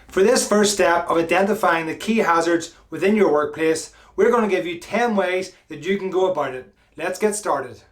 For this first step of identifying the key hazards within your workplace, we're going to give you 10 ways that you can go about it. Let's get started.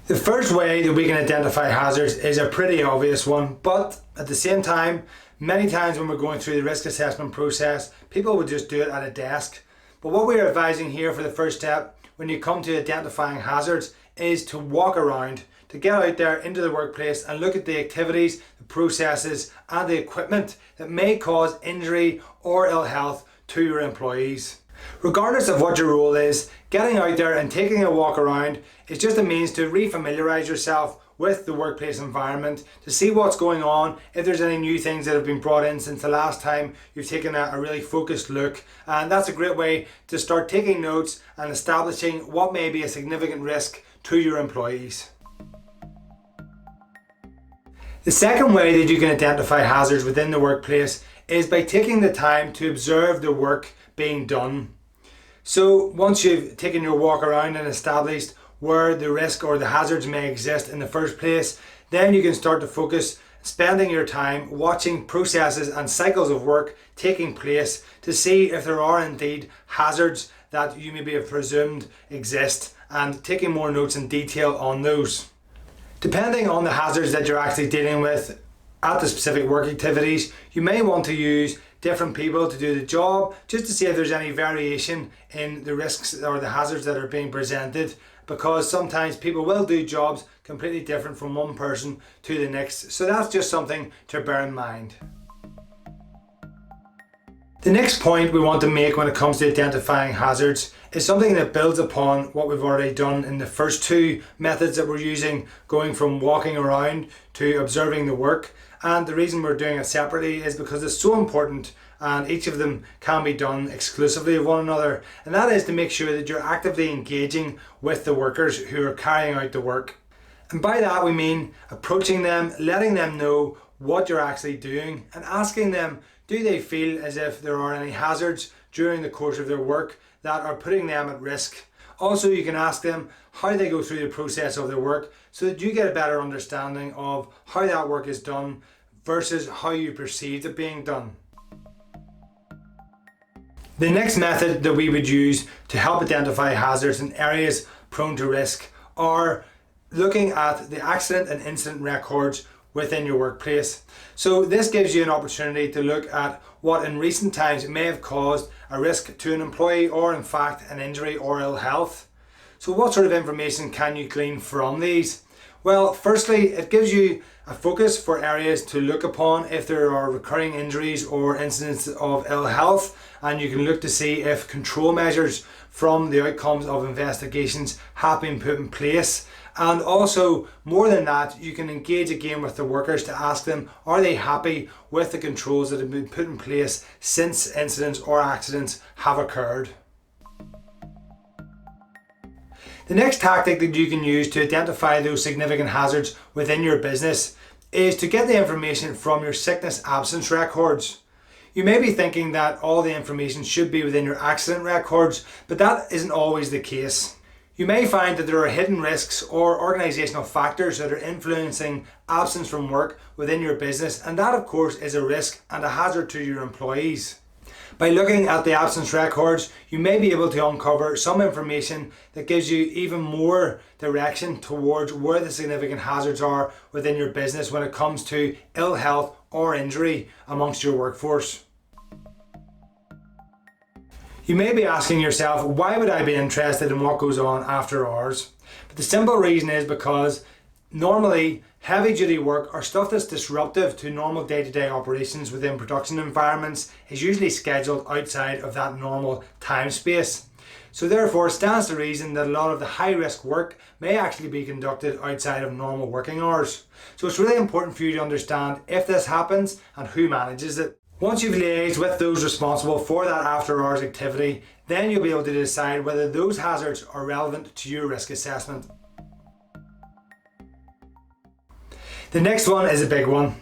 The first way that we can identify hazards is a pretty obvious one, but at the same time, many times when we're going through the risk assessment process, people would just do it at a desk. But what we're advising here for the first step, when you come to identifying hazards, is to walk around, to get out there into the workplace and look at the activities, the processes and the equipment that may cause injury or ill health to your employees. Regardless of what your role is, getting out there and taking a walk around is just a means to re-familiarise yourself with the workplace environment, to see what's going on, if there's any new things that have been brought in since the last time you've taken a really focused look. And that's a great way to start taking notes and establishing what may be a significant risk to your employees. The second way that you can identify hazards within the workplace is by taking the time to observe the work being done. So once you've taken your walk around and established where the risk or the hazards may exist in the first place, then you can start to focus spending your time watching processes and cycles of work taking place to see if there are indeed hazards that you maybe have presumed exist, and taking more notes in detail on those. Depending on the hazards that you're actually dealing with at the specific work activities, you may want to use different people to do the job just to see if there's any variation in the risks or the hazards that are being presented, because sometimes people will do jobs completely different from one person to the next. So that's just something to bear in mind. The next point we want to make when it comes to identifying hazards is something that builds upon what we've already done in the first two methods that we're using, going from walking around to observing the work. And the reason we're doing it separately is because it's so important, and each of them can be done exclusively of one another. And that is to make sure that you're actively engaging with the workers who are carrying out the work. And by that we mean approaching them, letting them know what you're actually doing, and asking them, do they feel as if there are any hazards during the course of their work that are putting them at risk. Also, you can ask them how they go through the process of their work so that you get a better understanding of how that work is done versus how you perceived it being done. The next method that we would use to help identify hazards in areas prone to risk are looking at the accident and incident records within your workplace. So this gives you an opportunity to look at what in recent times may have caused a risk to an employee, or in fact an injury or ill health. So what sort of information can you glean from these? Well, firstly, it gives you a focus for areas to look upon if there are recurring injuries or incidents of ill health, and you can look to see if control measures from the outcomes of investigations have been put in place. And also, more than that, you can engage again with the workers to ask them, are they happy with the controls that have been put in place since incidents or accidents have occurred. The next tactic that you can use to identify those significant hazards within your business is to get the information from your sickness absence records. You may be thinking that all the information should be within your accident records, but that isn't always the case. You may find that there are hidden risks or organisational factors that are influencing absence from work within your business, and that of course is a risk and a hazard to your employees. By looking at the absence records, you may be able to uncover some information that gives you even more direction towards where the significant hazards are within your business when it comes to ill health or injury amongst your workforce. You may be asking yourself, why would I be interested in what goes on after hours? But the simple reason is because normally heavy duty work or stuff that's disruptive to normal day-to-day operations within production environments is usually scheduled outside of that normal time space. So therefore, it stands to reason that a lot of the high-risk work may actually be conducted outside of normal working hours. So it's really important for you to understand if this happens and who manages it. Once you've liaised with those responsible for that after-hours activity, then you'll be able to decide whether those hazards are relevant to your risk assessment. The next one is a big one,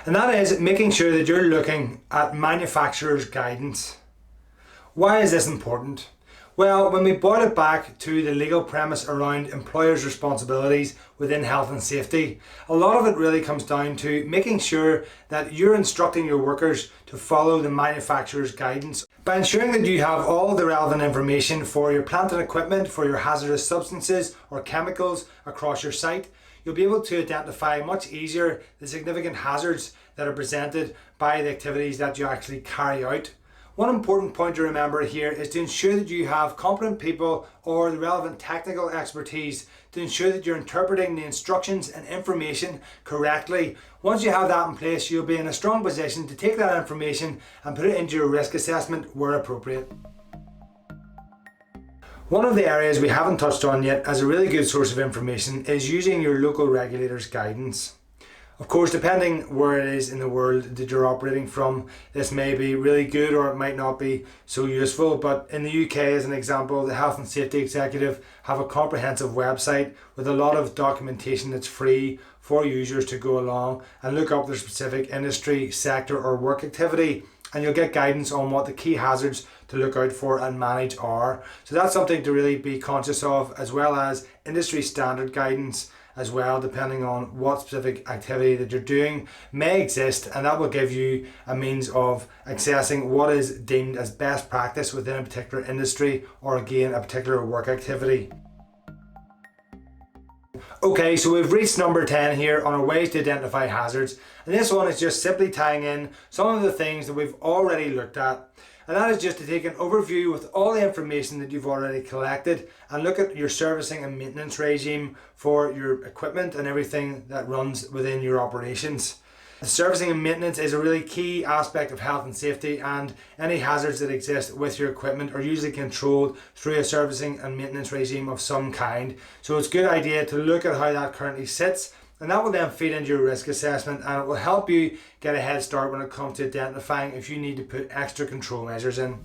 and that is making sure that you're looking at manufacturer's guidance. Why is this important? Well, when we boil it back to the legal premise around employers' responsibilities within health and safety, a lot of it really comes down to making sure that you're instructing your workers to follow the manufacturer's guidance. By ensuring that you have all the relevant information for your plant and equipment, for your hazardous substances or chemicals across your site, you'll be able to identify much easier the significant hazards that are presented by the activities that you actually carry out. One important point to remember here is to ensure that you have competent people or the relevant technical expertise to ensure that you're interpreting the instructions and information correctly. Once you have that in place, you'll be in a strong position to take that information and put it into your risk assessment where appropriate. One of the areas we haven't touched on yet as a really good source of information is using your local regulators' guidance. Of course, depending where it is in the world that you're operating from, this may be really good or it might not be so useful. But in the UK, as an example, the Health and Safety Executive have a comprehensive website with a lot of documentation that's free for users to go along and look up their specific industry, sector or work activity. And you'll get guidance on what the key hazards to look out for and manage are. So that's something to really be conscious of, as well as industry standard guidance as well, depending on what specific activity that you're doing may exist, and that will give you a means of accessing what is deemed as best practice within a particular industry or again a particular work activity. Okay, so we've reached number 10 here on our ways to identify hazards, and this one is just simply tying in some of the things that we've already looked at. And that is just to take an overview with all the information that you've already collected and look at your servicing and maintenance regime for your equipment and everything that runs within your operations. The servicing and maintenance is a really key aspect of health and safety, and any hazards that exist with your equipment are usually controlled through a servicing and maintenance regime of some kind. So it's a good idea to look at how that currently sits, and that will then feed into your risk assessment, and it will help you get a head start when it comes to identifying if you need to put extra control measures in.